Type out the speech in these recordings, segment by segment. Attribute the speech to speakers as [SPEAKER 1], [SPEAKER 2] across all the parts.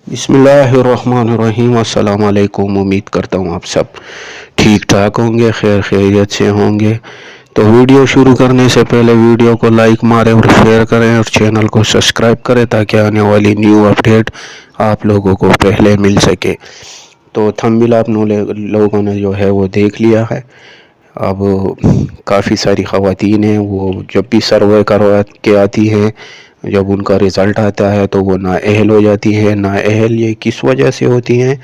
[SPEAKER 1] بسم اللہ الرحمن الرحیم، السلام علیکم۔ امید کرتا ہوں آپ سب ٹھیک ٹھاک ہوں گے، خیر خیریت سے ہوں گے۔ تو ویڈیو شروع کرنے سے پہلے ویڈیو کو لائک ماریں اور شیئر کریں اور چینل کو سبسکرائب کریں تاکہ آنے والی نیو اپڈیٹ آپ لوگوں کو پہلے مل سکے۔ تو تھمبنیل آپ لوگوں نے جو ہے وہ دیکھ لیا ہے۔ اب کافی ساری خواتین ہیں، وہ جب بھی سروے کروا کے آتی ہیں، جب ان کا رزلٹ آتا ہے تو وہ نااہل ہو جاتی ہے۔ نااہل یہ کس وجہ سے ہوتی ہیں،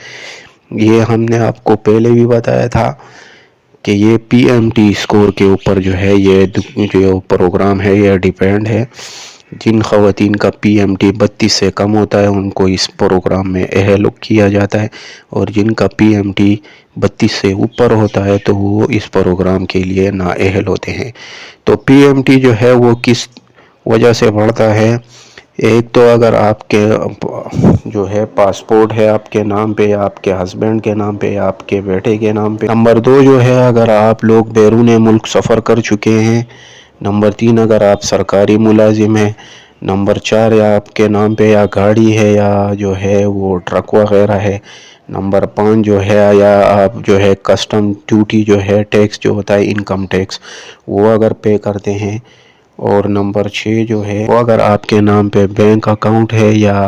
[SPEAKER 1] یہ ہم نے آپ کو پہلے بھی بتایا تھا کہ یہ پی ایم ٹی اسکور کے اوپر جو ہے یہ جو پروگرام ہے یہ ڈیپینڈ ہے۔ جن خواتین کا پی ایم ٹی 32 سے کم ہوتا ہے ان کو اس پروگرام میں اہل کیا جاتا ہے، اور جن کا پی ایم ٹی 32 سے اوپر ہوتا ہے تو وہ اس پروگرام کے لیے نااہل ہوتے ہیں۔ تو پی ایم ٹی جو ہے وہ کس وجہ سے بڑھتا ہے؟ ایک تو اگر آپ کے جو ہے پاسپورٹ ہے آپ کے نام پہ، یا آپ کے ہسبینڈ کے نام پہ، یا آپ کے بیٹے کے نام پہ۔ نمبر 2 جو ہے اگر آپ لوگ بیرون ملک سفر کر چکے ہیں۔ نمبر 3 اگر آپ سرکاری ملازم ہیں۔ نمبر 4 یا آپ کے نام پہ یا گاڑی ہے یا جو ہے وہ ٹرک وغیرہ ہے۔ نمبر 5 جو ہے یا آپ جو ہے کسٹم ڈیوٹی جو ہے ٹیکس جو ہوتا ہے انکم ٹیکس وہ اگر پے کرتے ہیں۔ اور نمبر 6 جو ہے وہ اگر آپ کے نام پہ بینک اکاؤنٹ ہے یا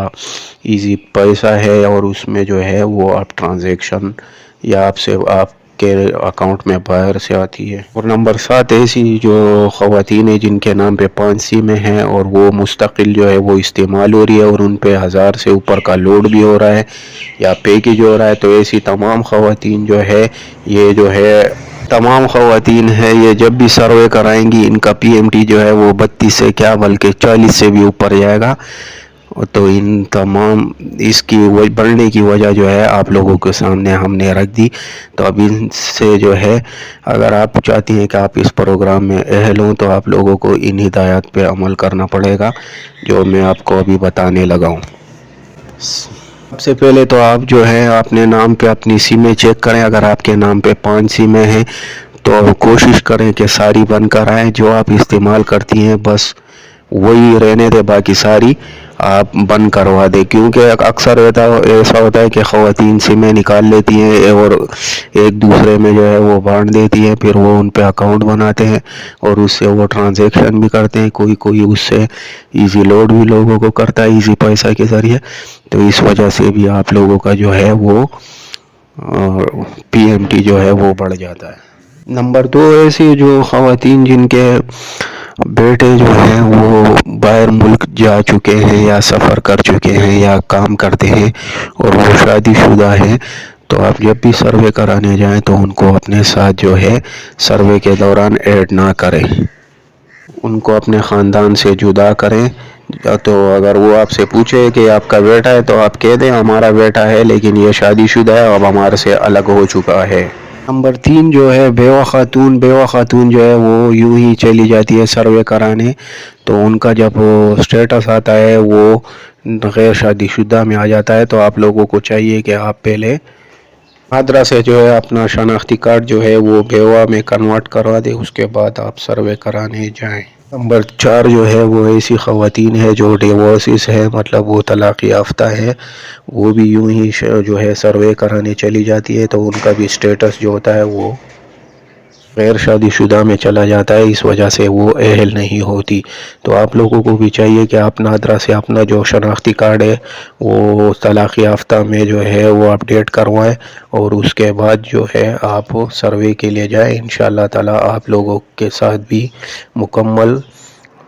[SPEAKER 1] ایزی پیسہ ہے، اور اس میں جو ہے وہ آپ ٹرانزیکشن یا آپ کے اکاؤنٹ میں باہر سے آتی ہے۔ اور نمبر 7 ایسی جو خواتین ہیں جن کے نام پہ 5 سیمیں ہیں اور وہ مستقل جو ہے وہ استعمال ہو رہی ہے اور ان پہ 1000 سے اوپر کا لوڈ بھی ہو رہا ہے یا پیکج ہو رہا ہے، تو ایسی تمام خواتین جو ہے یہ جب بھی سروے کرائیں گی ان کا پی ایم ٹی جو ہے وہ 32 سے کیا بلکہ 40 سے بھی اوپر جائے گا۔ تو ان تمام اس کی بڑھنے کی وجہ جو ہے آپ لوگوں کے سامنے ہم نے رکھ دی۔ تو اب ان سے جو ہے اگر آپ چاہتی ہیں کہ آپ اس پروگرام میں اہل ہوں تو آپ لوگوں کو ان ہدایات پہ عمل کرنا پڑے گا جو میں آپ کو ابھی بتانے لگا ہوں۔ سب سے پہلے تو آپ جو ہے اپنے نام پہ اپنی سیمیں چیک کریں۔ اگر آپ کے نام پہ 5 سیمیں ہیں تو کوشش کریں کہ ساری بند کرائیں۔ جو آپ استعمال کرتی ہیں بس وہی رہنے دے، باقی ساری آپ بند کروا دیں، کیونکہ اکثر ایسا ہوتا ہے کہ خواتین سمیں نکال لیتی ہیں اور ایک دوسرے میں جو ہے وہ بانٹ دیتی ہیں، پھر وہ ان پہ اکاؤنٹ بناتے ہیں اور اس سے وہ ٹرانزیکشن بھی کرتے ہیں۔ کوئی اس سے ایزی لوڈ بھی لوگوں کو کرتا ہے ایزی پیسہ کے ذریعے، تو اس وجہ سے بھی آپ لوگوں کا جو ہے وہ پی ایم ٹی جو ہے وہ بڑھ جاتا ہے۔ نمبر 2 ایسی جو خواتین جن کے بیٹے جو ہیں وہ باہر ملک جا چکے ہیں یا سفر کر چکے ہیں یا کام کرتے ہیں اور وہ شادی شدہ ہیں، تو آپ جب بھی سروے کرانے جائیں تو ان کو اپنے ساتھ جو ہے سروے کے دوران ایڈ نہ کریں، ان کو اپنے خاندان سے جدا کریں۔ تو اگر وہ آپ سے پوچھے کہ آپ کا بیٹا ہے تو آپ کہہ دیں ہمارا بیٹا ہے لیکن یہ شادی شدہ ہے، اب ہمارے سے الگ ہو چکا ہے۔ نمبر 3 جو ہے بیوہ خاتون جو ہے وہ یوں ہی چلی جاتی ہے سروے کرانے، تو ان کا جب سٹیٹس آتا ہے وہ غیر شادی شدہ میں آ جاتا ہے، تو آپ لوگوں کو چاہیے کہ آپ پہلے نادرا سے جو ہے اپنا شناختی کارڈ جو ہے وہ بیوہ میں کنورٹ کروا دیں، اس کے بعد آپ سروے کرانے جائیں۔ نمبر 4 جو ہے وہ ایسی خواتین ہے جو ڈیورسز ہے، مطلب وہ طلاق یافتہ ہے، وہ بھی یوں ہی جو ہے سروے کرانے چلی جاتی ہے، تو ان کا بھی سٹیٹس جو ہوتا ہے وہ غیر شادی شدہ میں چلا جاتا ہے، اس وجہ سے وہ اہل نہیں ہوتی۔ تو آپ لوگوں کو بھی چاہیے کہ آپ نادرا سے اپنا جو شناختی کارڈ ہے وہ طلاق یافتہ میں جو ہے وہ اپڈیٹ کروائیں، اور اس کے بعد جو ہے آپ سروے کے لیے جائیں۔ انشاءاللہ تعالی آپ لوگوں کے ساتھ بھی مکمل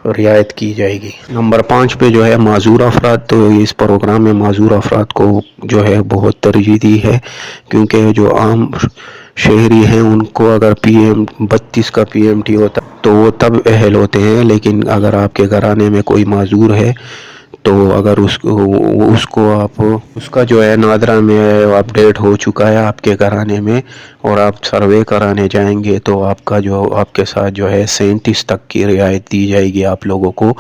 [SPEAKER 1] رعایت کی جائے گی۔ نمبر 5 پہ جو ہے معذور افراد، تو اس پروگرام میں معذور افراد کو جو ہے بہت ترجیح دی ہے، کیونکہ جو عام شہری ہیں ان کو اگر 32 کا پی ایم ٹی ہوتا تو وہ تب اہل ہوتے ہیں، لیکن اگر آپ کے گھرانے میں کوئی معذور ہے تو اگر اس کو آپ اس کا جو ہے نادرا میں اپڈیٹ ہو چکا ہے آپ کے گھرانے میں اور آپ سروے کرانے جائیں گے تو آپ کے ساتھ جو ہے 37 تک کی رعایت دی جائے گی آپ لوگوں کو۔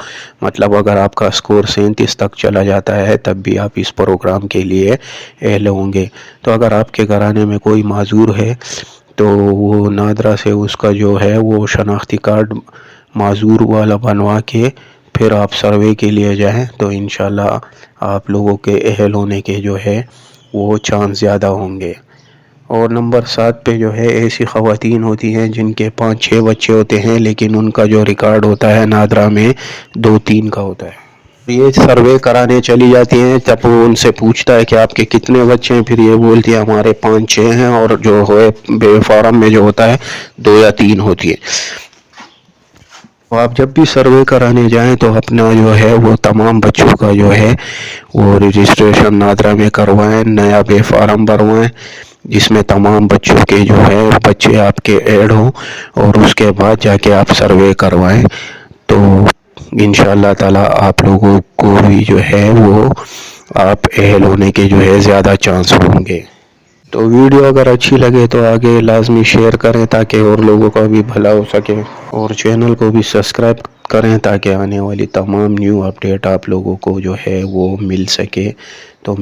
[SPEAKER 1] مطلب اگر آپ کا سکور 37 تک چلا جاتا ہے تب بھی آپ اس پروگرام کے لیے اہل ہوں گے۔ تو اگر آپ کے گھرانے میں کوئی معذور ہے تو وہ نادرا سے اس کا جو ہے وہ شناختی کارڈ معذور والا بنوا کے پھر آپ سروے کے لیے جائیں تو انشاءاللہ آپ لوگوں کے اہل ہونے کے جو ہے وہ چانس زیادہ ہوں گے۔ اور نمبر 7 پہ جو ہے ایسی خواتین ہوتی ہیں جن کے 5-6 بچے ہوتے ہیں لیکن ان کا جو ریکارڈ ہوتا ہے نادرا میں 2-3 کا ہوتا ہے۔ یہ سروے کرانے چلی جاتی ہیں، جب وہ ان سے پوچھتا ہے کہ آپ کے کتنے بچے ہیں، پھر یہ بولتی ہے ہمارے 5-6 ہیں، اور جو ہے بے فارم میں جو ہوتا ہے 2 یا 3 ہوتی ہے۔ آپ جب بھی سروے کرانے جائیں تو اپنا جو ہے وہ تمام بچوں کا جو ہے وہ رجسٹریشن نادرا میں کروائیں، نیا بے فارم بھروائیں جس میں تمام بچوں کے جو ہے بچے آپ کے ایڈ ہوں، اور اس کے بعد جا کے آپ سروے کروائیں تو انشاءاللہ تعالی آپ لوگوں کو بھی جو ہے وہ آپ اہل ہونے کے جو ہے زیادہ چانس ہوں گے۔ تو ویڈیو اگر اچھی لگے تو آگے لازمی شیئر کریں تاکہ اور لوگوں کا بھی بھلا ہو سکے، اور چینل کو بھی سبسکرائب کریں تاکہ آنے والی تمام نیو اپڈیٹ آپ لوگوں کو جو ہے وہ مل سکے۔ تو